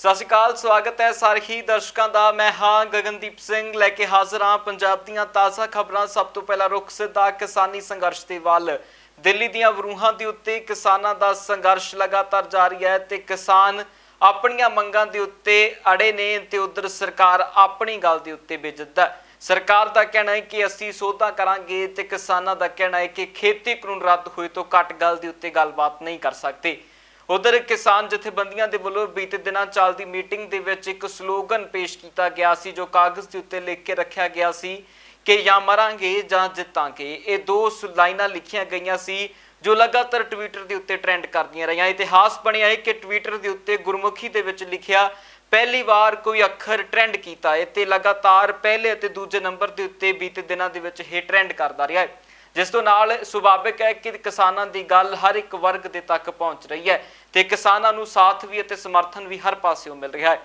ਸਤਿ ਸ਼੍ਰੀ ਅਕਾਲ, ਸਵਾਗਤ ਹੈ ਸਾਰੇ ਹੀ ਦਰਸ਼ਕਾਂ ਦਾ। ਮੈਂ ਹਾਂ ਗਗਨਦੀਪ ਸਿੰਘ ਲੈ ਕੇ ਹਾਜ਼ਰ ਹਾਂ ਪੰਜਾਬ ਦੀਆਂ ਤਾਜ਼ਾ ਖਬਰਾਂ। ਸਭ ਤੋਂ ਪਹਿਲਾਂ ਰੁਖ ਸਿੱਧਾ ਕਿਸਾਨੀ ਸੰਘਰਸ਼ ਦੇ ਵੱਲ। ਦਿੱਲੀ ਦੀਆਂ ਵਰੂਹਾਂ ਦੇ ਉੱਤੇ ਕਿਸਾਨਾਂ ਦਾ ਸੰਘਰਸ਼ ਲਗਾਤਾਰ ਜਾਰੀ ਹੈ ਤੇ ਕਿਸਾਨ ਆਪਣੀਆਂ ਮੰਗਾਂ ਦੇ ਉੱਤੇ ਅੜੇ ਨੇ ਤੇ ਉਧਰ ਸਰਕਾਰ ਆਪਣੀ ਗੱਲ ਦੇ ਉੱਤੇ ਬੇਜਿੱਦ ਹੈ। ਸਰਕਾਰ ਦਾ ਕਹਿਣਾ ਹੈ ਕਿ ਅਸੀਂ ਸੋਧਾਂ ਕਰਾਂਗੇ ਤੇ ਕਿਸਾਨਾਂ ਦਾ ਕਹਿਣਾ ਹੈ ਕਿ ਖੇਤੀ ਕਾਨੂੰਨ ਰੱਦ ਹੋਏ ਤੋਂ ਘੱਟ ਗੱਲ ਦੇ ਉੱਤੇ ਗੱਲਬਾਤ ਨਹੀਂ ਕਰ ਸਕਦੇ। उधर किसान जथेबंदियां दे वल्लों बीते दिनां चलदी मीटिंग दे विच एक स्लोगन पेश किया गया सी जो कागज़ के उत्ते लिख के रखा गया सी कि या मरांगे जां जितांगे। ये दो लाइनां लिखियां गईयां सी जो लगातार ट्विटर के उत्ते ट्रेंड करदियां रहियां। इतिहास बनिया है कि ट्विटर के उत्ते गुरमुखी दे विच लिखिया पहली बार कोई अखर ट्रेंड किया है ते लगातार पहले ते दूजे नंबर के उत्ते बीते दिनां दे विच ये ट्रेंड करदा रहा है, जिस तो नाल सुभाविक है कि किसानां दी गल हर एक वर्ग दे तक पहुँच रही है ते किसानां नूं साथ भी ते समर्थन भी हर पासियों मिल रहा है।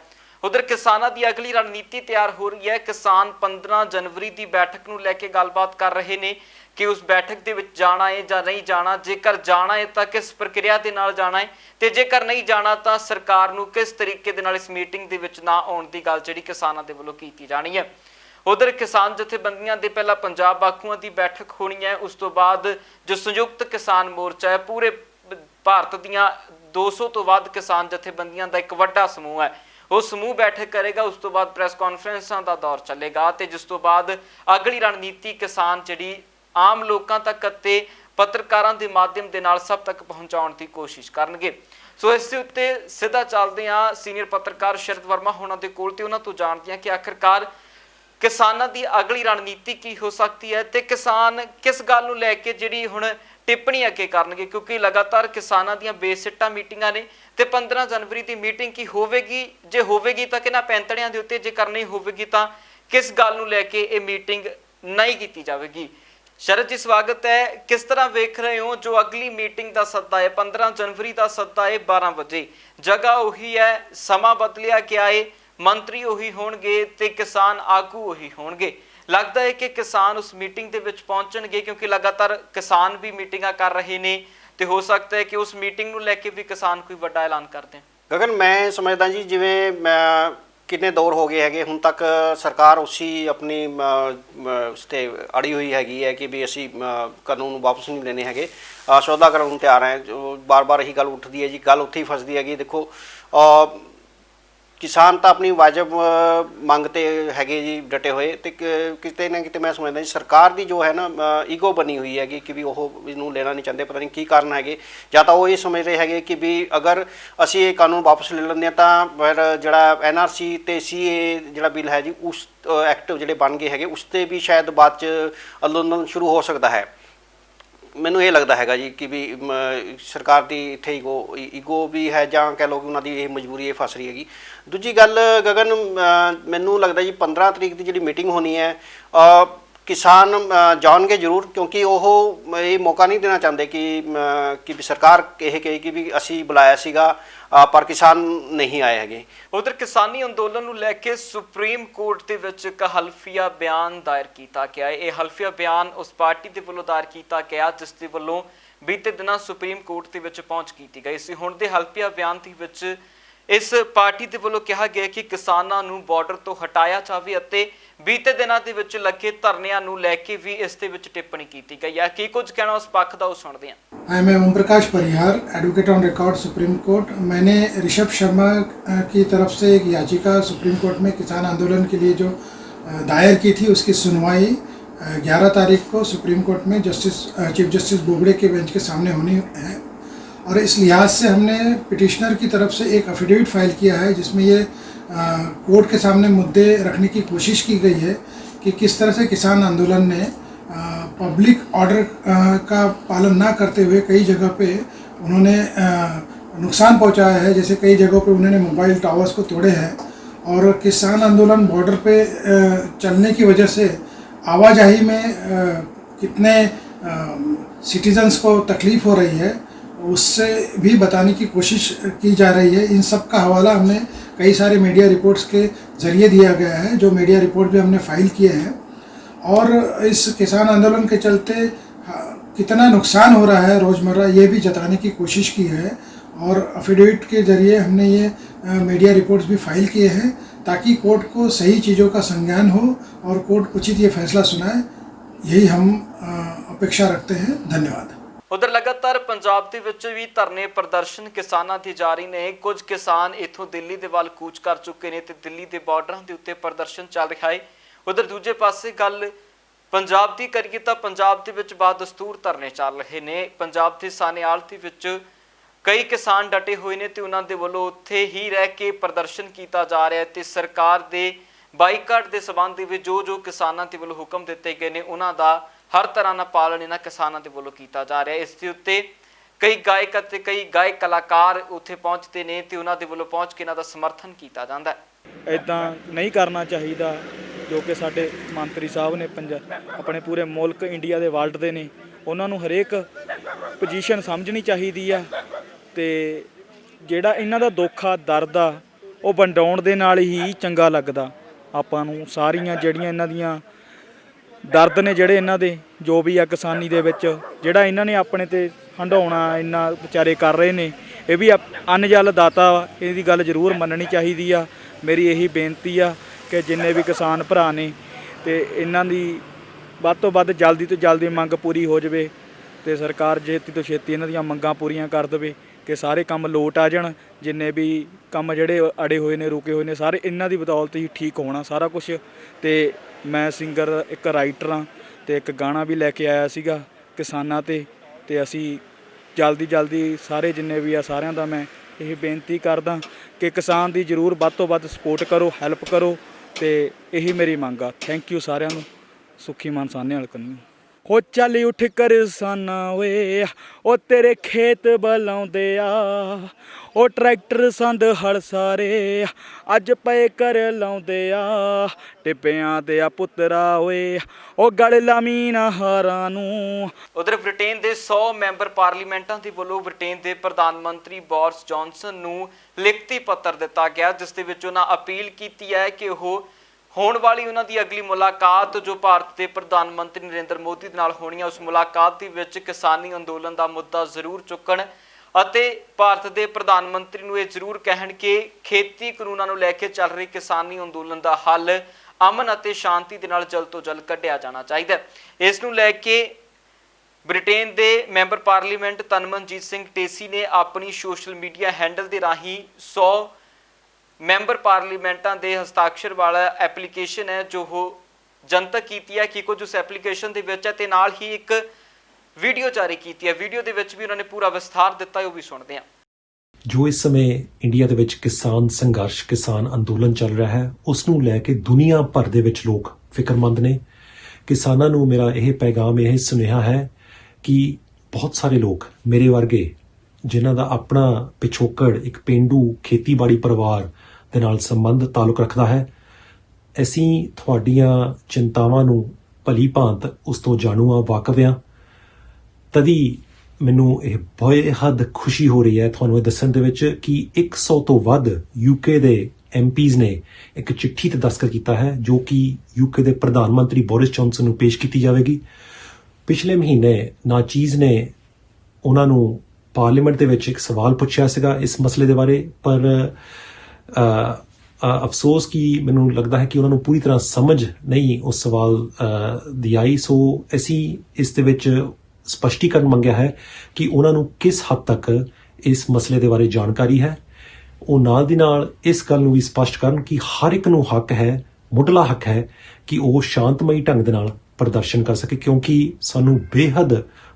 उधर किसानां दी अगली रणनीति तैयार हो रही है। किसान 15 जनवरी की बैठक नूं लैके गलबात कर रहे हैं कि उस बैठक दे विच जाना है जां नहीं जाना, जेकर जाना है तो किस प्रक्रिया दे नाल जाना है ते जेकर नहीं जाना तो सरकार नूं किस तरीके दे नाल इस मीटिंग दे विच ना आउण दी गल जिहड़ी किसानां दे वल्लों कीती जानी है। उधर किसान जथेबंदियां दे पहला पंजाब आगूआं की बैठक होनी है, उस तो बाद जो संयुक्त किसान मोर्चा है पूरे भारत दीआं 200 तो वध किसान जथेबंदियां दा एक वड्डा समूह है, वो समूह बैठक करेगा। उस तो बाद प्रेस कॉन्फ्रेंसां दा दौर चलेगा ते जिस तो बाद अगली रणनीति किसान जिहड़ी आम लोकां तक ते पत्रकारां दे माध्यम दे नाल सब तक पहुंचाउण दी कोशिश करनगे। सो इस दे उत्ते सीधा चलदे हां सीनियर पत्रकार शरद वर्मा होणां दे कोल ते उन्हां तों जाणदे हां कि आखिरकार किसानां दी अगली रणनीति की हो सकती है ते किसान किस गल नूं लैके जिहड़ी हुण टिप्पणी अगे करनगे, क्योंकि लगातार किसानां दीआं बेसिट्टा मीटिंगां ने ते 15 जनवरी की मीटिंग की होवेगी, जे होवेगी तां किहनां पैंतड़ियां दे उत्ते, जेकर नहीं होवेगी तां किस गल नूं लैके ये मीटिंग नहीं की जाएगी। शरद जी स्वागत है, किस तरह वेख रहे हो जो अगली मीटिंग का सद्दा है 15 जनवरी का सद्दा है 12 बजे, जगह उही है, समा बदलिया गया है, मंत्री उही होणगे ते किसान आगू उही होणगे। लगता है कि किसान उस मीटिंग दे विच पहुंचणगे क्योंकि लगातार किसान भी मीटिंगां कर रहे ने ते हो सकता है कि उस मीटिंग नूं लैके भी किसान कोई वड्डा ऐलान कर दें। गगन मैं समझदा जी जिवें कितने दौर हो गए हैगे हुण तक सरकार उसी अपनी उस ते अड़ी हुई हैगी है कि भी असी कानून वापस नहीं लेने हैगे, सौदा कराउण तैयार हैं। जो बार बार यही गल उठदी है जी, गल उत्थे ही फसदी हैगी। देखो किसान तो अपनी वाजिब मंग ते हैगे जी डटे हुए ते किते ना किते मैं समझदा जी सरकार दी जो है ना ईगो बनी हुई हैगी कि भी वो इनू लेना नहीं चाहते, पता नहीं की कारण हैगे। या तो वो ये समझ रहे हैगे कि भी अगर असी ये कानून वापस ले लेंदे तां फिर जिहड़ा NRC ते CA जिहड़ा बिल है जी उस एक्ट जिहड़े बन गए हैगे उस ते भी शायद बाद च अंदोलन शुरू हो सकता है। मैनू ये लगता है जी कि भी सरकार की इत्थे ईगो भी है जां कह लो कि उन्होंने ये मजबूरी ये फस रही हैगी। दूजी गल गगन मैनू लगता जी 15 तरीक की जी मीटिंग होनी है, किसान जाएंगे जरूर क्योंकि वो ये मौका नहीं देना चाहते कि सरकार यह कहे कि भी असी बुलाया सीगा पर किसान नहीं आए हैगे। उधर किसानी अंदोलन नूं लैके सुप्रीम कोर्ट दे विच एक हल्फिया बयान दायर किया गया है। यह हल्फिया बयान उस पार्टी के वल्लों दायर किया गया जिस दे वल्लों बीते दिनां सुप्रीम कोर्ट दे विच पहुंच की गई सी। हुण दे हल्फिया बयान दे विच इस पार्टी के वल्लों कहा गया कि किसानां नूं बॉर्डर तो हटाया जावे अते बीते दिनां दे विच लगे धरनिਆਂ ਨੂੰ लैके भी इस दे विच टिप्पणी की गई है। की कुछ कहना उस पक्ष का सुनते हैं। मैं Om Prakash Parihar, advocate on record Supreme Court. मैंने ऋषभ शर्मा की तरफ से एक याचिका सुप्रीम कोर्ट में किसान आंदोलन के लिए जो दायर की थी उसकी सुनवाई 11 तारीख को सुप्रीम कोर्ट में चीफ जस्टिस बोबड़े के बेंच के सामने होनी है और इस लिहाज से हमने पिटिशनर की तरफ से एक एफिडेविट फाइल किया है जिसमें ये कोर्ट के सामने मुद्दे रखने की कोशिश की गई है कि किस तरह से किसान आंदोलन ने पब्लिक ऑर्डर का पालन ना करते हुए कई जगह पे उन्होंने नुकसान पहुंचाया है। जैसे कई जगहों पे उन्होंने मोबाइल टावर्स को तोड़े हैं और किसान आंदोलन बॉर्डर पे चलने की वजह से आवाजाही में कितने सिटीजन्स को तकलीफ़ हो रही है उससे भी बताने की कोशिश की जा रही है। इन सब का हवाला हमने कई सारे मीडिया रिपोर्ट्स के ज़रिए दिया गया है, जो मीडिया रिपोर्ट भी हमने फाइल किए हैं और इस किसान आंदोलन के चलते कितना नुकसान हो रहा है रोज़मर्रा ये भी जताने की कोशिश की है। और अफिडेविट के ज़रिए हमने ये मीडिया रिपोर्ट्स भी फाइल किए हैं ताकि कोर्ट को सही चीज़ों का संज्ञान हो और कोर्ट उचित ये फैसला सुनाए। यही हम अपेक्षा रखते हैं। धन्यवाद। ਉਧਰ ਲਗਾਤਾਰ ਪੰਜਾਬ ਦੇ ਵਿੱਚ ਵੀ ਧਰਨੇ ਪ੍ਰਦਰਸ਼ਨ ਕਿਸਾਨਾਂ ਦੀ ਜਾਰੀ ਨੇ। ਕੁਝ ਕਿਸਾਨ ਇੱਥੋਂ ਦਿੱਲੀ ਦੇ ਵੱਲ ਕੂਚ ਕਰ ਚੁੱਕੇ ਨੇ ਤੇ ਦਿੱਲੀ ਦੇ ਬਾਰਡਰਾਂ ਦੇ ਉੱਤੇ ਪ੍ਰਦਰਸ਼ਨ ਚੱਲ ਰਿਹਾ ਹੈ। ਉਧਰ ਦੂਜੇ ਪਾਸੇ ਗੱਲ ਪੰਜਾਬ ਦੀ ਕਰੀਏ ਤਾਂ ਪੰਜਾਬ ਦੇ ਵਿੱਚ ਬਾਦਸਤੂਰ ਧਰਨੇ ਚੱਲ ਰਹੇ ਨੇ। ਪੰਜਾਬ ਦੇ ਸਾਨੇਵਾਲ ਦੇ ਵਿੱਚ ਕਈ ਕਿਸਾਨ ਡਟੇ ਹੋਏ ਨੇ ਤੇ ਉਹਨਾਂ ਦੇ ਵੱਲੋਂ ਉੱਥੇ ਹੀ ਰਹਿ ਕੇ ਪ੍ਰਦਰਸ਼ਨ ਕੀਤਾ ਜਾ ਰਿਹਾ ਹੈ ਤੇ ਸਰਕਾਰ ਦੇ ਬਾਈਕਾਟ ਦੇ ਸਬੰਧ ਦੇ ਵਿੱਚ ਜੋ ਕਿਸਾਨਾਂ ਦੇ ਵੱਲੋਂ ਹੁਕਮ ਦਿੱਤੇ ਗਏ ਨੇ ਉਹਨਾਂ ਦਾ हर तरह ना पालन इन्हां किसानों के वलों किया जा रहा है। इस दे उत्ते कई गायक ते कई गायक कलाकार उत्थे पहुँचते ने ते उन्हां दे वलों पहुँच के इन्हां दा समर्थन किया जाता है। इदां नहीं करना चाहिए जो कि साडे मंत्री साहब ने अपने पूरे मुल्क इंडिया के वर्ल्ड के ने उन्हां नूं हरेक पोजीशन समझनी चाहिए आ ते जिहड़ा इन्हां दा दुख आ दर्द आ वो वंडाउण दे नाल ही चंगा लगदा आपां नूं। सारियां जिहड़ियां इन्हां दियां दर्द ने ਜਿਹੜੇ ਇਹਨਾਂ ਦੇ ਜੋ ਵੀ ਆ ਕਿਸਾਨੀ ਦੇ ਵਿੱਚ ਜਿਹੜਾ ਇਹਨਾਂ ਨੇ ਆਪਣੇ ਤੇ ਹੰਡਾਉਣਾ ਇੰਨਾ ਵਿਚਾਰੇ ਕਰ ਰਹੇ ਨੇ ਇਹ ਵੀ ਅਨਜਲ ਦਾਤਾ ਇਹਦੀ ਗੱਲ ਜ਼ਰੂਰ ਮੰਨਣੀ ਚਾਹੀਦੀ ਆ। ਮੇਰੀ ਇਹੀ ਬੇਨਤੀ ਆ ਕਿ ਜਿੰਨੇ ਵੀ ਕਿਸਾਨ ਭਰਾ ਨੇ ਤੇ ਇਹਨਾਂ ਦੀ ਵੱਧ ਤੋਂ ਵੱਧ ਜਲਦੀ ਤੋਂ ਜਲਦੀ ਮੰਗ ਪੂਰੀ ਹੋ ਜਾਵੇ ਤੇ ਸਰਕਾਰ ਛੇਤੀ ਤੋਂ ਛੇਤੀ ਇਹਨਾਂ ਦੀਆਂ ਮੰਗਾਂ ਪੂਰੀਆਂ ਕਰ ਦੇਵੇ ਕਿ ਸਾਰੇ ਕੰਮ ਲੋਟ ਆ ਜਾਣ। ਜਿੰਨੇ ਵੀ ਕੰਮ ਜਿਹੜੇ ਅੜੇ ਹੋਏ ਨੇ ਰੁਕੇ ਹੋਏ ਨੇ ਸਾਰੇ ਇਹਨਾਂ ਦੀ ਬਦੌਲਤ ਹੀ ਠੀਕ ਹੋਣਾ ਸਾਰਾ ਕੁਝ। ਤੇ मैं सिंगर एक राइटर हाँ तो एक गाना भी लैके आया सीगा किसानां ते असी जल्दी सारे जिन्ने भी आ सारिਆਂ ਦਾ मैं यही बेनती करदा कि किसान दी जरूर ਵੱਧ ਤੋਂ ਵੱਧ सपोर्ट करो हैल्प करो तो यही मेरी मंग आ। थैंक यू सारिਆਂ ਨੂੰ। सुखी मान सान्याल कन्नू हो चल उठ कर साना वे ओ तेरे खेत बलाउंदे आ ओ ट्रैक्टर संद हल सारे अज पे कर लाउंदे आ टिप्पियां ते आ पुत्तरा ओए ओ गल लामी ना हारां नूं। उधर ब्रिटेन के 100 मैंबर पार्लीमेंटां दे वल्लों ब्रिटेन के प्रधानमंत्री बोरिस जॉनसन नूं लिखती पत्र दिता गया जिस दे विच उन्हां अपील की है कि वो होने वाली उन्हां दी अगली मुलाकात जो भारत के प्रधानमंत्री नरेंद्र मोदी दे नाल होनी है उस मुलाकात दे विच किसानी अंदोलन का मुद्दा जरूर चुकण ਅਤੇ ਭਾਰਤ ਦੇ ਪ੍ਰਧਾਨ ਮੰਤਰੀ ਨੂੰ ਇਹ ਜ਼ਰੂਰ ਕਹਿਣ ਕਿ ਖੇਤੀ ਕਾਨੂੰਨਾਂ ਨੂੰ ਲੈ ਕੇ ਚੱਲ ਰਹੀ ਕਿਸਾਨੀ ਅੰਦੋਲਨ ਦਾ ਹੱਲ ਅਮਨ ਅਤੇ ਸ਼ਾਂਤੀ ਦੇ ਨਾਲ ਜਲਦ ਤੋਂ ਜਲਦ ਕੱਢਿਆ ਜਾਣਾ ਚਾਹੀਦਾ ਹੈ। ਇਸ ਨੂੰ ਲੈ ਕੇ ਬ੍ਰਿਟੇਨ ਦੇ ਮੈਂਬਰ ਪਾਰਲੀਮੈਂਟ ਤਨਮਨਜੀਤ ਸਿੰਘ ਢੇਸੀ ਨੇ ਆਪਣੀ ਸੋਸ਼ਲ ਮੀਡੀਆ ਹੈਂਡਲ ਦੇ ਰਾਹੀਂ 100 ਮੈਂਬਰ ਪਾਰਲੀਮੈਂਟਾਂ ਦੇ ਹਸਤਾਖਰ ਵਾਲਾ ਐਪਲੀਕੇਸ਼ਨ ਹੈ ਜੋ ਉਹ ਜਨਤਕ ਕੀਤੀ ਹੈ ਕਿ ਕੁਝ ਉਸ ਐਪਲੀਕੇਸ਼ਨ ਦੇ ਵਿੱਚ ਹੈ ਤੇ ਨਾਲ ਹੀ ਇੱਕ ਵੀਡੀਓ ਜਾਰੀ ਕੀਤੀ ਹੈ। ਵੀਡੀਓ ਦੇ ਵਿੱਚ ਵੀ ਉਹਨਾਂ ਨੇ ਪੂਰਾ ਵਿਸਥਾਰ ਦਿੱਤਾ ਹੈ, ਉਹ ਵੀ ਸੁਣਦੇ ਹਾਂ। ਜੋ ਇਸ ਸਮੇਂ ਇੰਡੀਆ ਦੇ ਵਿੱਚ ਕਿਸਾਨ ਸੰਘਰਸ਼ ਕਿਸਾਨ ਅੰਦੋਲਨ ਚੱਲ ਰਿਹਾ ਹੈ ਉਸ ਨੂੰ ਲੈ ਕੇ ਦੁਨੀਆ ਭਰ ਦੇ ਵਿੱਚ ਲੋਕ ਫਿਕਰਮੰਦ ਨੇ। ਕਿਸਾਨਾਂ ਨੂੰ ਮੇਰਾ ਇਹ ਪੈਗਾਮ ਇਹ ਸੁਨੇਹਾ ਹੈ ਕਿ ਬਹੁਤ ਸਾਰੇ ਲੋਕ ਮੇਰੇ ਵਰਗੇ ਜਿਨ੍ਹਾਂ ਦਾ ਆਪਣਾ ਪਿਛੋਕੜ ਇੱਕ ਪੇਂਡੂ ਖੇਤੀਬਾੜੀ ਪਰਿਵਾਰ ਦੇ ਨਾਲ ਸੰਬੰਧ ਤਾਲੁਕ ਰੱਖਦਾ ਹੈ, ਅਸੀਂ ਤੁਹਾਡੀਆਂ ਚਿੰਤਾਵਾਂ ਨੂੰ ਭਲੀ ਭਾਂਤ ਉਸ ਤੋਂ ਜਾਣੂ ਆ ਵਾਕਫ ਹਾਂ। ਤਦੀ ਮੈਨੂੰ ਇਹ ਬੇਹੱਦ ਖੁਸ਼ੀ ਹੋ ਰਹੀ ਹੈ ਤੁਹਾਨੂੰ ਇਹ ਦੱਸਣ ਦੇ ਵਿੱਚ ਕਿ 100 ਤੋਂ ਵੱਧ ਯੂਕੇ ਦੇ ਐਮਪੀਜ਼ ਨੇ ਇੱਕ ਚਿੱਠੀ ਤੇ ਦਸਤਖਤ ਕੀਤਾ ਹੈ ਜੋ ਕਿ ਯੂਕੇ ਦੇ ਪ੍ਰਧਾਨ ਮੰਤਰੀ ਬੋਰਿਸ ਜੌਨਸਨ ਨੂੰ ਪੇਸ਼ ਕੀਤੀ ਜਾਵੇਗੀ। ਪਿਛਲੇ ਮਹੀਨੇ ਨਾਚੀਜ਼ ਨੇ ਉਹਨਾਂ ਨੂੰ ਪਾਰਲੀਮੈਂਟ ਦੇ ਵਿੱਚ ਇੱਕ ਸਵਾਲ ਪੁੱਛਿਆ ਸੀਗਾ ਇਸ ਮਸਲੇ ਦੇ ਬਾਰੇ, ਪਰ ਅਫਸੋਸ ਕਿ ਮੈਨੂੰ ਲੱਗਦਾ ਹੈ ਕਿ ਉਹਨਾਂ ਨੂੰ ਪੂਰੀ ਤਰ੍ਹਾਂ ਸਮਝ ਨਹੀਂ ਉਸ ਸਵਾਲ ਦੀ ਆਈ। ਸੋ ਅਸੀਂ ਇਸ ਦੇ ਵਿੱਚ ਸਪਸ਼ਟੀਕਰਨ ਮੰਗਿਆ ਹੈ ਕਿ ਉਹਨਾਂ ਨੂੰ ਕਿਸ ਹੱਦ ਤੱਕ ਇਸ ਮਸਲੇ ਦੇ ਬਾਰੇ ਜਾਣਕਾਰੀ ਹੈ। ਉਹ ਨਾਲ ਦੀ ਨਾਲ ਇਸ ਗੱਲ ਨੂੰ ਵੀ ਸਪਸ਼ਟ ਕਰਨ ਕਿ ਹਰ ਇੱਕ ਨੂੰ ਹੱਕ ਹੈ, ਮੁੱਢਲਾ ਹੱਕ ਹੈ ਕਿ ਉਹ ਸ਼ਾਂਤਮਈ ਢੰਗ ਦੇ ਨਾਲ ਪ੍ਰਦਰਸ਼ਨ ਕਰ ਸਕੇ, ਕਿਉਂਕਿ ਸਾਨੂੰ ਬੇਹੱਦ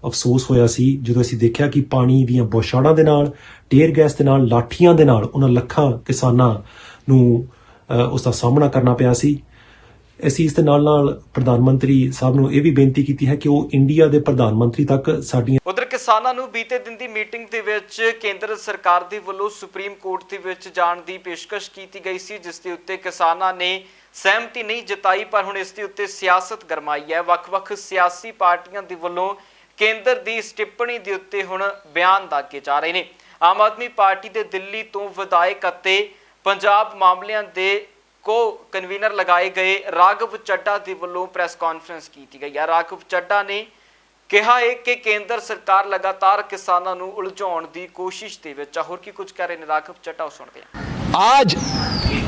ਅਫਸੋਸ ਹੋਇਆ ਸੀ ਜਦੋਂ ਅਸੀਂ ਦੇਖਿਆ ਕਿ ਪਾਣੀ ਦੀਆਂ ਬੌਛਾੜਾਂ ਦੇ ਨਾਲ, ਟੇਅਰ ਗੈਸ ਦੇ ਨਾਲ, ਲਾਠੀਆਂ ਦੇ ਨਾਲ ਉਹਨਾਂ ਲੱਖਾਂ ਕਿਸਾਨਾਂ ਨੂੰ ਉਸ ਦਾ ਸਾਹਮਣਾ ਕਰਨਾ ਪਿਆ ਸੀ। ਅਸੀਂ ਇਸ ਦੇ ਨਾਲ ਪ੍ਰਧਾਨ ਮੰਤਰੀ ਸਾਹਿਬ ਨੂੰ ਇਹ ਵੀ ਬੇਨਤੀ ਕੀਤੀ ਹੈ ਕਿ ਉਹ ਇੰਡੀਆ ਦੇ ਪ੍ਰਧਾਨ ਮੰਤਰੀ ਤੱਕ ਸਾਡੀਆਂ ਉਧਰ ਕਿਸਾਨਾਂ ਨੂੰ ਬੀਤੇ ਦਿਨ ਦੀ ਮੀਟਿੰਗ ਦੇ ਵਿੱਚ ਕੇਂਦਰ ਸਰਕਾਰ ਦੇ ਵੱਲੋਂ ਸੁਪਰੀਮ ਕੋਰਟ ਦੇ ਵਿੱਚ ਜਾਣ ਦੀ ਪੇਸ਼ਕਸ਼ ਕੀਤੀ ਗਈ ਸੀ ਜਿਸ ਦੇ ਉੱਤੇ ਕਿਸਾਨਾਂ ਨੇ ਸਹਿਮਤੀ ਨਹੀਂ ਜਤਾਈ, ਪਰ ਹੁਣ ਇਸ ਦੇ ਉੱਤੇ ਸਿਆਸਤ ਗਰਮਾਈ ਹੈ। ਵੱਖ-ਵੱਖ ਸਿਆਸੀ ਪਾਰਟੀਆਂ ਦੇ ਵੱਲੋਂ ਕੇਂਦਰ ਦੀ ਇਸ ਟਿੱਪਣੀ ਦੇ ਉੱਤੇ ਹੁਣ ਬਿਆਨ ਦਾਗੇ ਜਾ ਰਹੇ ਨੇ। ਆਮ ਆਦਮੀ ਪਾਰਟੀ ਦੇ ਦਿੱਲੀ ਤੋਂ ਵਿਧਾਇਕ ਅਤੇ ਪੰਜਾਬ ਮਾਮਲਿਆਂ ਦੇ को कन्वीनर लगाए गए राघव चड्डा के वलों प्रैस कॉन्फ्रेंस की गई है। राघव चड्डा ने ਕਿਹਾ ਹੈ ਕਿ ਕੇਂਦਰ ਸਰਕਾਰ ਲਗਾਤਾਰ ਕਿਸਾਨਾਂ ਨੂੰ ਉਲਝਾਉਣ ਦੀ ਕੋਸ਼ਿਸ਼ ਦੇ ਵਿੱਚ ਆ। ਹੋਰ ਕੀ ਕੁਝ ਕਹਿ ਰਹੇ ਨੇ ਰਾਘਵ ਚੱਡਾ, ਸੁਣਦੇ ਹਾਂ। आज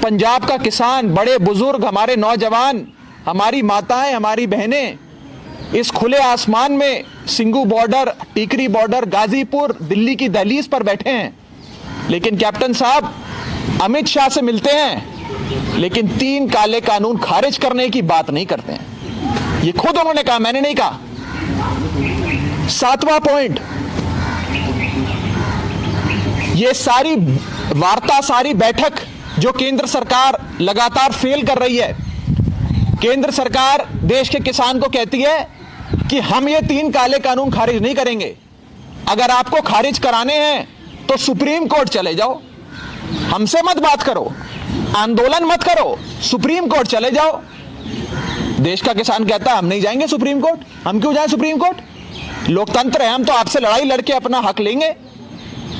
पंजाब का किसान, बड़े बुजुर्ग, हमारे नौजवान, हमारी माताएं, हमारी बहनें इस खुले आसमान में सिंगू बॉर्डर, टीकरी बॉर्डर, गाजीपुर, दिल्ली की दहलीज पर बैठे हैं। लेकिन कैप्टन साहब अमित शाह से मिलते हैं लेकिन 3 काले कानून खारिज करने की बात नहीं करते हैं। ये खुद उन्होंने कहा, मैंने नहीं कहा। 7वां पॉइंट, ये सारी वार्ता, सारी बैठक जो केंद्र सरकार लगातार फेल कर रही है। केंद्र सरकार देश के किसान को कहती है कि हम ये 3 काले कानून खारिज नहीं करेंगे। अगर आपको खारिज कराने हैं तो सुप्रीम कोर्ट चले जाओ, हमसे मत बात करो, आंदोलन मत करो, सुप्रीम कोर्ट चले जाओ। देश का किसान कहता है हम नहीं जाएंगे सुप्रीम कोर्ट। हम क्यों जाएं सुप्रीम कोर्ट? लोकतंत्र है, हम तो आपसे लड़ाई लड़के अपना हक लेंगे।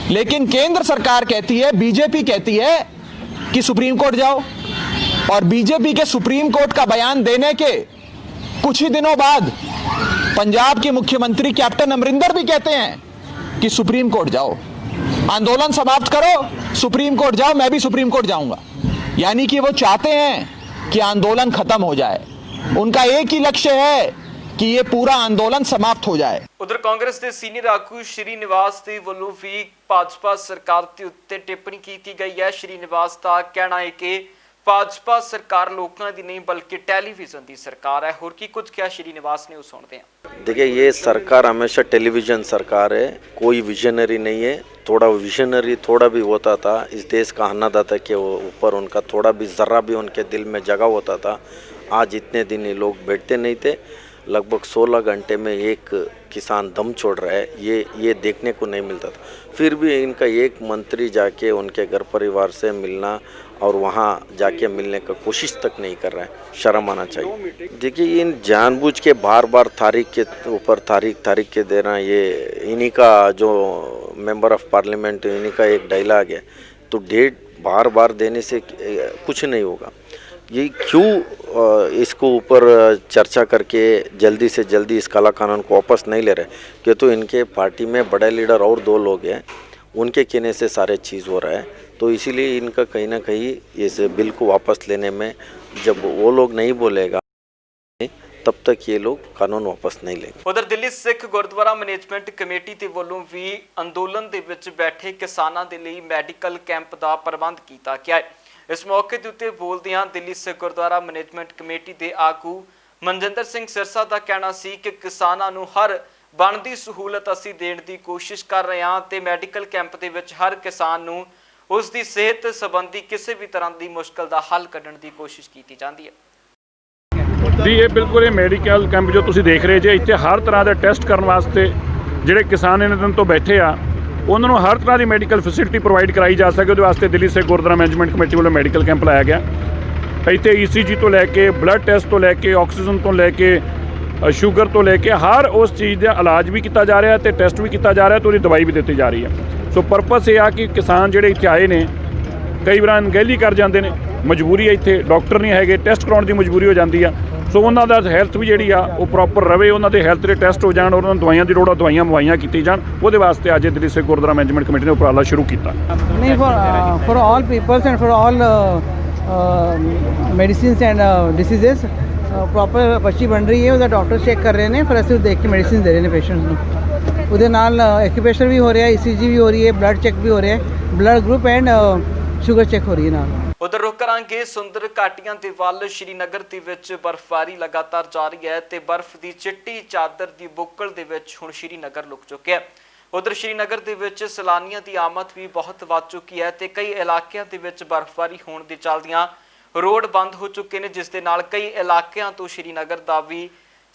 लेकिन केंद्र सरकार कहती है, बीजेपी कहती है कि सुप्रीम कोर्ट जाओ, और बीजेपी के सुप्रीम कोर्ट का बयान देने के कुछ ही दिनों बाद पंजाब के मुख्यमंत्री कैप्टन अमरिंदर भी कहते हैं कि सुप्रीम कोर्ट जाओ, आंदोलन समाप्त करो, सुप्रीम कोर्ट जाओ, मैं भी सुप्रीम कोर्ट जाऊंगा। यानी कि वो चाहते हैं कि आंदोलन खत्म हो जाए। उनका एक ही लक्ष्य है कि ये पूरा आंदोलन समाप्त हो जाए। उधर कांग्रेस के सीनियर आगू श्रीनिवास के वलों भी भाजपा सरकार के उत्ते टिप्पणी की गई है। श्रीनिवास का कहना है कि भाजपा सरकार लोगों की नहीं बल्कि टेलीविजन की सरकार है। होर की कुछ क्या श्रीनिवास ने सुनते हैं। देखिए, ये सरकार हमेशा टेलीविजन सरकार है, कोई विजनरी नहीं है। थोड़ा विजनरी थोड़ा भी होता था, इस देश का अन्नदाता के ऊपर उनका थोड़ा भी ज़र्रा भी उनके दिल में जगह होता था, आज इतने दिन ये लोग बैठते नहीं थे। लगभग 16 घंटे में एक किसान दम छोड़ रहा है, ये देखने को नहीं मिलता था। फिर भी इनका एक मंत्री जाके उनके घर परिवार से मिलना और वहाँ जाके मिलने का कोशिश तक नहीं कर रहा है, शर्म आना चाहिए। देखिए, इन जानबूझ के बार बार तारीख के ऊपर तारीख के देना, ये इन्हीं का जो मेंबर ऑफ पार्लियामेंट, इन्हीं का एक डायलॉग है। तो डेट बार बार देने से कुछ नहीं होगा। ये क्यों इसको ऊपर चर्चा करके जल्दी से जल्दी इस काला कानून को वापस नहीं ले रहे? कि तो इनके पार्टी में बड़े लीडर और 2 लोग हैं, उनके कहने से सारे चीज़ हो रहा है। तो इसीलिए इनका कहीं ना कहीं इस बिल को वापस लेने में, जब वो लोग नहीं बोलेगा तब तक ये लोग कानून वापस नहीं लेंगे। उधर दिल्ली सिख गुरुद्वारा मैनेजमेंट कमेटी के वलों भी अंदोलन के विच बैठे किसानों के लिए मैडिकल कैंप का प्रबंध किया गया है। इस मौके के उत्ते बोलदियां दिल्ली सिख गुरुद्वारा मैनेजमेंट कमेटी के आगू मनजिंदर सिंह सिरसा का कहना सी कि किसानों नूं हर बनदी सहूलत असीं देण दी कोशिश कर रहे हां ते मैडिकल कैंप दे विच हर किसान नूं उस दी सेहत संबंधी किसी भी तरह की मुश्किल का हल कढ़ण की कोशिश की जाती है। जी, ये बिल्कुल ये मैडिकल कैंप जो तुसीं देख रहे जे, इत्थे हर तरह के टैसट करने वास्ते जिहड़े किसान इन्ने दिन तो बैठे आ, उन्होंने हर तरह की मैडिकल फैसिलिटी प्रोवाइड कराई जा सके। उहदे वास्ते दिल्ली सिख गुरुद्वारा मैनेजमेंट कमेटी वालों मैडिकल कैंप लाया गया। इत्थे ECG तो लैके ब्लड टैसट तो लैके ऑक्सीजन तो लैके शुगर तो लैके हर उस चीज़ का इलाज भी किया जा रहा है, तो टैसट भी किया जा रहा है, तो उसकी दवाई भी दी जा रही है। सो परपस ये आ कि किसान जिहड़े इत्थे आए ने कई बार अनगहली कर जाते हैं, मजबूरी है, इत्थे डॉक्टर नहीं है, टैसट कराउण की मजबूरी हो जाती है। सो उन्हों का हैल्थ भी जी वो प्रॉपर रहे, उन्होंने हेल्थ के टैसट हो जाए और उन्होंने दवाइयां की लोड़ दवाइयां मुहैया की जान, वो वास्ते अज दिल्ली सिख गुरुद्वारा मैनेजमेंट कमेटी ने उपराला शुरू किया। नहीं, for all peoples and for all medicine and diseases proper पर्ची बन रही है, उधर डॉक्टर चेक कर रहे हैं, फिर असं देख के मेडिसिन दे रहे हैं पेशेंट्स को। उधर नाल एक्यूप्रेशर भी हो रहा है, ECG भी हो रही है, ब्लड चेक भी हो रहा है, blood group and sugar check हो रही है नाल। उधर रुख करांगे सुंदर घाटियां दे वल श्रीनगर दे विच बर्फबारी लगातार जारी है ते बर्फ की चिट्टी चादर की बुक्कल दे विच हुण श्रीनगर लुक चुके हैं। उधर श्रीनगर दे विच सैलानियों की आमद भी बहुत वध चुकी है ते कई इलाकों दे विच बर्फबारी होने के चलदियां रोड बंद हो चुके हैं, जिस दे नाल कई इलाकों तो श्रीनगर का भी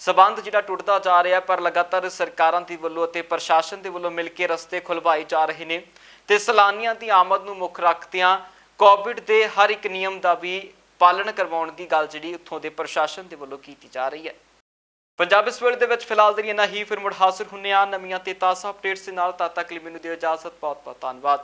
संबंध जिहड़ा टुटदा जा रहा है। पर लगातार सरकारां दी वल्लों ते प्रशासन दे वल्लों मिल के रस्ते खुलवाए जा रहे हैं ते सैलानियों की आमद नूं मुख रखदियां कोविड के हर एक नियम का भी पालन करवाउण की गल जिहड़ी उत्थों के प्रशासन के वल्लों की जा रही है। पंजाब इस वेले दे विच फिलहाल दे इन्ना ही, फिर मुड़ हाजिर हुन्ने आ नवीं ते ताज़ा अपडेट्स दे नाल। तद तक लई मैनूं दिओ इजाजत, बहुत बहुत धन्नवाद।